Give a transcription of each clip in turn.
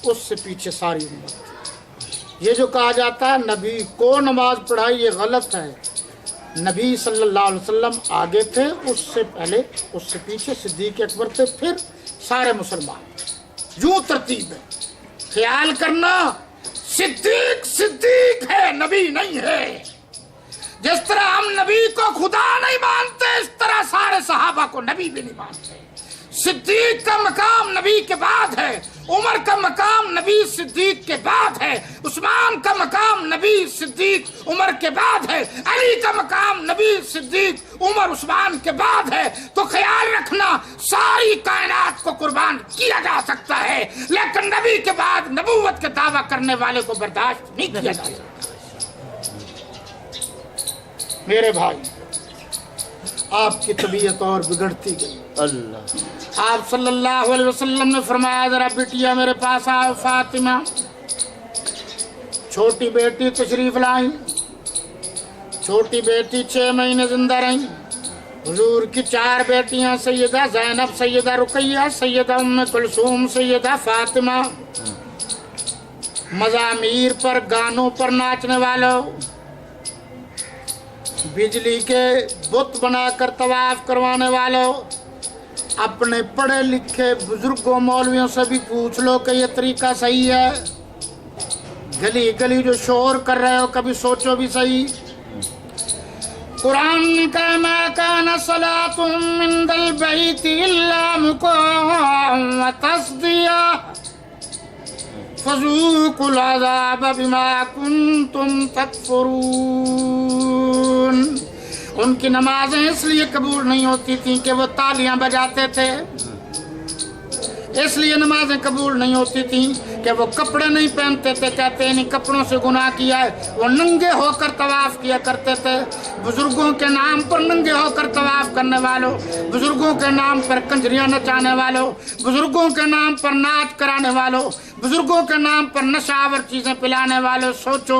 اس سے پیچھے ساری امت تھی۔ یہ جو کہا جاتا ہے نبی کو نماز پڑھائی، یہ غلط ہے۔ نبی صلی اللہ علیہ وسلم آگے تھے، اس سے پہلے اس سے پیچھے صدیق اکبر تھے، پھر سارے مسلمان۔ یوں ترتیب ہے۔ خیال کرنا صدیق صدیق ہے، نبی نہیں ہے۔ جس طرح ہم نبی کو خدا نہیں مانتے، اس طرح سارے صحابہ کو نبی بھی نہیں مانتے۔ صدیق کا مقام نبی کے بعد ہے، عمر کا مقام نبی صدیق کے بعد ہے، عثمان کا مقام نبی صدیق عمر کے بعد ہے، علی کا مقام نبی صدیق عمر عثمان کے بعد ہے۔ تو خیال رکھنا ساری کائنات کو قربان کیا جا سکتا ہے، لیکن نبی کے بعد نبوت کا دعویٰ کرنے والے کو برداشت نہیں کیا جا سکتا۔ میرے بھائی، آپ کی طبیعت اور بگڑتی گئی۔ اللہ آپ صلی اللہ علیہ وسلم نے فرمایا ذرا بیٹیا میرے پاس آؤ۔ فاطمہ چھوٹی بیٹی تشریف لائیں۔ چھوٹی بیٹی 6 مہینے زندہ رہیں۔ حضور کی 4 بیٹیاں سیدہ زینب، سیدہ رقیہ، سیدہ ام کلثوم، سیدہ فاطمہ، مزامیر پر، گانوں پر ناچنے والوں، بجلی کے بت بنا کر طواف کروانے والوں، اپنے پڑھے لکھے بزرگوں مولویوں سے بھی پوچھ لو کہ یہ طریقہ صحیح ہے۔ گلی گلی جو شور کر رہے ہو کبھی سوچو بھی صحیح۔ قرآن کا ما کان صلاتهم عند البیت الا مکاء وتصدیہ فذوقوا العذاب بما کنتم تکفرون۔ ان کی نمازیں اس لیے قبول نہیں ہوتی تھیں کہ وہ تالیاں بجاتے تھے، اس لیے نمازیں قبول نہیں ہوتی تھیں کہ وہ کپڑے نہیں پہنتے تھے، کہتے ہیں کپڑوں سے گناہ کیا ہے۔ وہ ننگے ہو کر طواف کیا کرتے تھے۔ بزرگوں کے نام پر ننگے ہو کر طواف کرنے والوں، بزرگوں کے نام پر کنجریاں نچانے والوں، بزرگوں کے نام پر ناچ کرانے والوں، بزرگوں کے نام پر نشاور چیزیں پلانے والوں، سوچو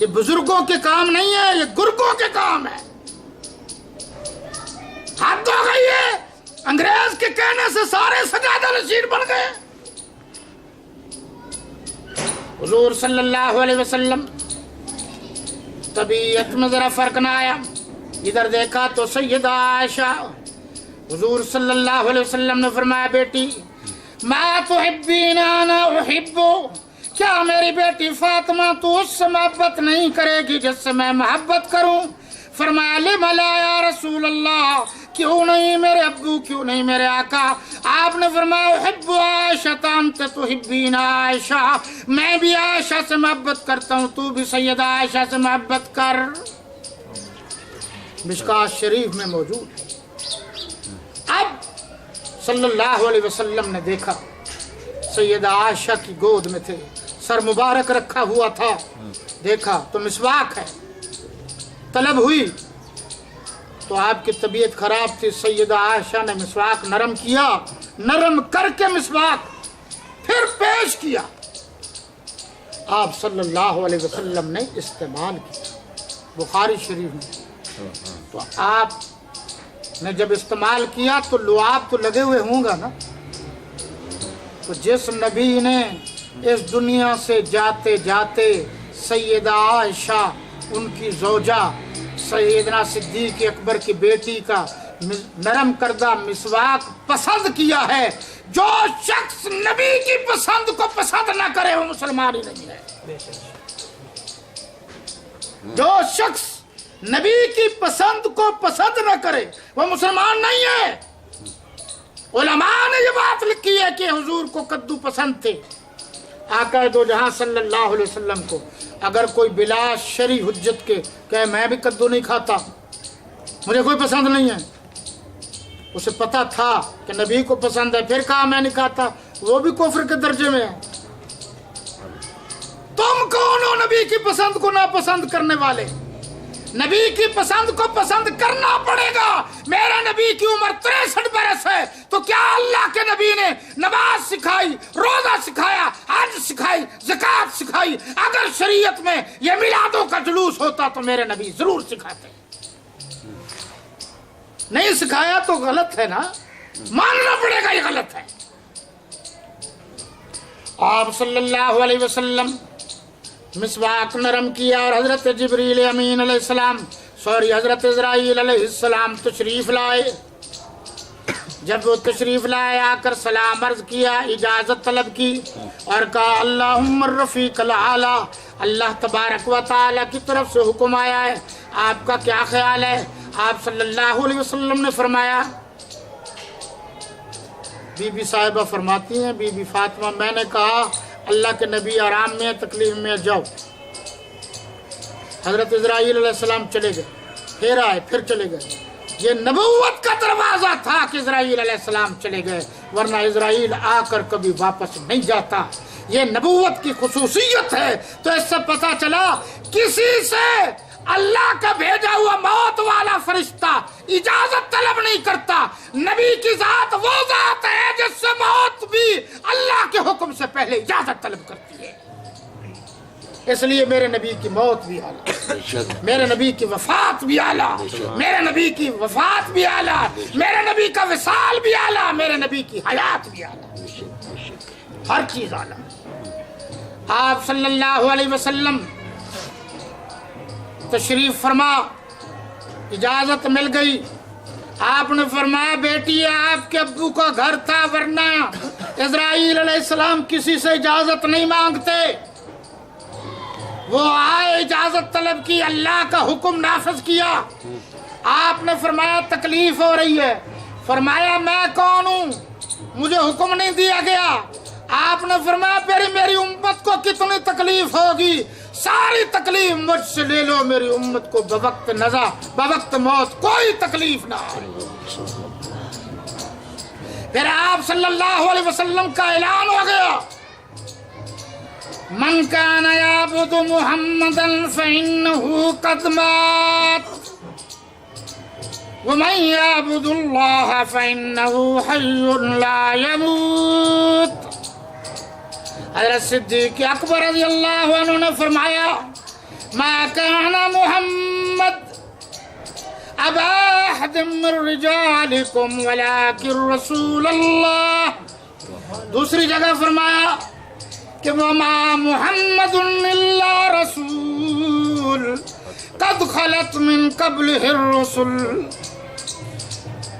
یہ بزرگوں کے کام نہیں ہے، یہ گرگوں کے کام ہے۔ حد ہو گئی ہے، انگریز کے کہنے سے سارے سجادہ نشین بن گئے۔ حضور صلی اللہ علیہ وسلم طبیعت میں ذرا فرق نہ آیا۔ ادھر دیکھا تو سیدہ عائشہ، حضور صلی اللہ علیہ وسلم نے فرمایا بیٹی ما تحبین انا احب، کیا میری بیٹی فاطمہ تو اس سے محبت نہیں کرے گی جس سے میں محبت کروں؟ فرمایا لم لا یا رسول اللہ، کیوں نہیں میرے ابو، کیوں نہیں میرے آقا؟ آپ نے فرمایا احب عائشہ انت تحبین عائشہ، میں بھی عائشہ سے محبت کرتا ہوں، تو بھی سیدہ عائشہ سے محبت کر۔ مشکوٰۃ شریف میں موجود ہے۔ اب صلی اللہ علیہ وسلم نے دیکھا سیدہ عائشہ کی گود میں تھے، سر مبارک رکھا ہوا تھا، دیکھا تو مسواک ہے، طلب ہوئی تو آپ کی طبیعت خراب تھی، سیدہ عائشہ نے مسواک نرم کیا، نرم کر کے مسواک پھر پیش کیا، آپ صلی اللہ علیہ وسلم نے استعمال کیا بخاری شریف میں۔ تو آپ نے جب استعمال کیا تو لعاب تو لگے ہوئے ہوں گا نا۔ تو جس نبی نے اس دنیا سے جاتے جاتے سیدہ عائشہ ان کی زوجہ سیدنا صدیق اکبر کی بیٹی کا نرم کردہ مسواک پسند کیا ہے، جو شخص نبی کی پسند کو پسند نہ کرے وہ مسلمان ہی نہیں ہے۔ جو شخص نبی کی پسند کو پسند نہ کرے وہ مسلمان نہیں ہے۔ علماء نے یہ بات لکھی ہے کہ حضور کو کدو پسند تھے، آقا دو جہاں صلی اللہ علیہ وسلم کو اگر کوئی بلا شرعی حجت کے کہ میں بھی کدو نہیں کھاتا، مجھے کوئی پسند نہیں ہے، اسے پتا تھا کہ نبی کو پسند ہے، پھر کہا میں نہیں کھاتا، وہ بھی کفر کے درجے میں ہے۔ تم کون ہو نبی کی پسند کو ناپسند کرنے والے؟ نبی کی پسند کو پسند کرنا پڑے گا۔ میرے نبی کی عمر 63 برس ہے، تو کیا اللہ کے نبی نے نماز سکھائی، روزہ سکھایا، حج سکھائی، زکوٰۃ سکھائی؟ اگر شریعت میں یہ میلادوں کا جلوس ہوتا تو میرے نبی ضرور سکھاتے۔ نہیں سکھایا تو غلط ہے نا، ماننا پڑے گا یہ غلط ہے۔ آپ صلی اللہ علیہ وسلم مسواک نرم کیا اور حضرت جبریل امین علیہ السلام حضرت اسرائیل علیہ السلام تشریف لائے. جب وہ تشریف لائے آ کر سلام عرض کیا، اجازت طلب کی اور کہا اللہم الرفیق الاعلی، اللہ تبارک و تعالی کی طرف سے حکم آیا ہے، آپ کا کیا خیال ہے؟ آپ صلی اللہ علیہ وسلم نے فرمایا، بی بی صاحبہ فرماتی ہیں، بی بی فاطمہ، میں نے کہا اللہ کے نبی آرام میں تکلیف میں، جاؤ. حضرت اسرائیل علیہ السلام چلے گئے، پھر آئے، پھر چلے گئے. یہ نبوت کا دروازہ تھا کہ اسرائیل علیہ السلام چلے گئے، ورنہ اسرائیل آ کر کبھی واپس نہیں جاتا. یہ نبوت کی خصوصیت ہے. تو اس سے پتہ چلا کسی سے اللہ کا بھیجا ہوا موت والا فرشتہ اجازت طلب نہیں کرتا. نبی کی ذات وہ ذات ہے جس سے موت بھی اللہ کے حکم سے پہلے اجازت طلب کرتی ہے. اس لیے میرے نبی کی موت بھی اعلیٰ، میرے نبی کی وفات بھی اعلیٰ، میرے نبی کی وفات بھی اعلیٰ، میرے نبی کا وصال بھی اعلیٰ، میرے نبی کی حیات بھی اعلیٰ، ہر چیز اعلیٰ. آپ صلی اللہ علیہ وسلم تشریف فرما، اجازت مل گئی. آپ نے فرمایا بیٹی آپ کے ابو کا گھر تھا، ورنہ اسرائیل علیہ السلام کسی سے اجازت نہیں مانگتے. وہ آئے، اجازت طلب کی، اللہ کا حکم نافذ کیا. آپ نے فرمایا تکلیف ہو رہی ہے. فرمایا میں کون ہوں؟ مجھے حکم نہیں دیا گیا. آپ نے فرمایا پھر میری امت کو کتنی تکلیف ہوگی؟ ساری تکلیف مجھ سے لے لو، میری امت کو بوقت نزا بوقت موت کوئی تکلیف نہ آئے. پھر آپ صلی اللہ علیہ وسلم کا اعلان ہو گیا، من کان یعبد محمدا فإنہ قد مات ومن یعبد اللہ فإنہ حی لا یموت. حضرت صدیق اکبر رضی اللہ عنہ نے فرمایا ما کان محمد ابا احد من رجالکم ولکن رسول اللہ. دوسری جگہ فرمایا کہ وما محمد الا رسول قد خلت من قبلہ الرسل.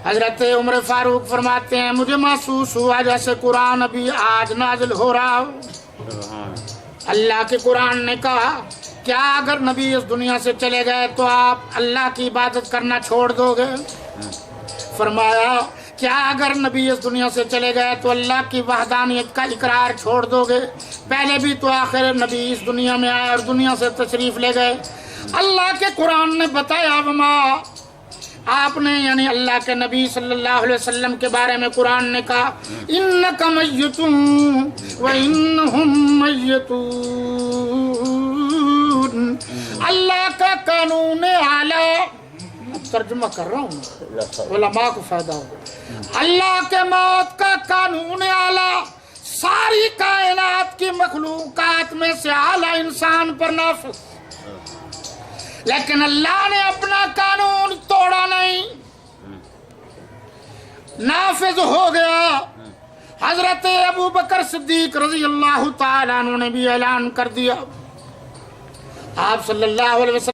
حضرت عمر فاروق فرماتے ہیں مجھے محسوس ہوا جیسے قرآن ابھی آج نازل ہو رہا ہو. اللہ کے قرآن نے کہا کیا اگر نبی اس دنیا سے چلے گئے تو آپ اللہ کی عبادت کرنا چھوڑ دو گے؟ فرمایا کیا اگر نبی اس دنیا سے چلے گئے تو اللہ کی وحدانیت کا اقرار چھوڑ دو گے؟ پہلے بھی تو آخر نبی اس دنیا میں آئے اور دنیا سے تشریف لے گئے. اللہ کے قرآن نے بتایا وما، آپ نے یعنی اللہ کے نبی صلی اللہ علیہ وسلم کے بارے میں قرآن نے کہا انک میت وانہم میتون. اللہ کا قانون اعلیٰ، ترجمہ کر رہا ہوں علماء کو فائدہ ہوگا. اللہ کے موت کا قانون اعلیٰ ساری کائنات کی مخلوقات میں سے اعلیٰ انسان پر نافذ، لیکن اللہ نے اپنا قانون توڑا نہیں، نافذ ہو گیا. حضرت ابو بکر صدیق رضی اللہ تعالیٰ عنہ نے بھی اعلان کر دیا. آپ صلی اللہ علیہ وسلم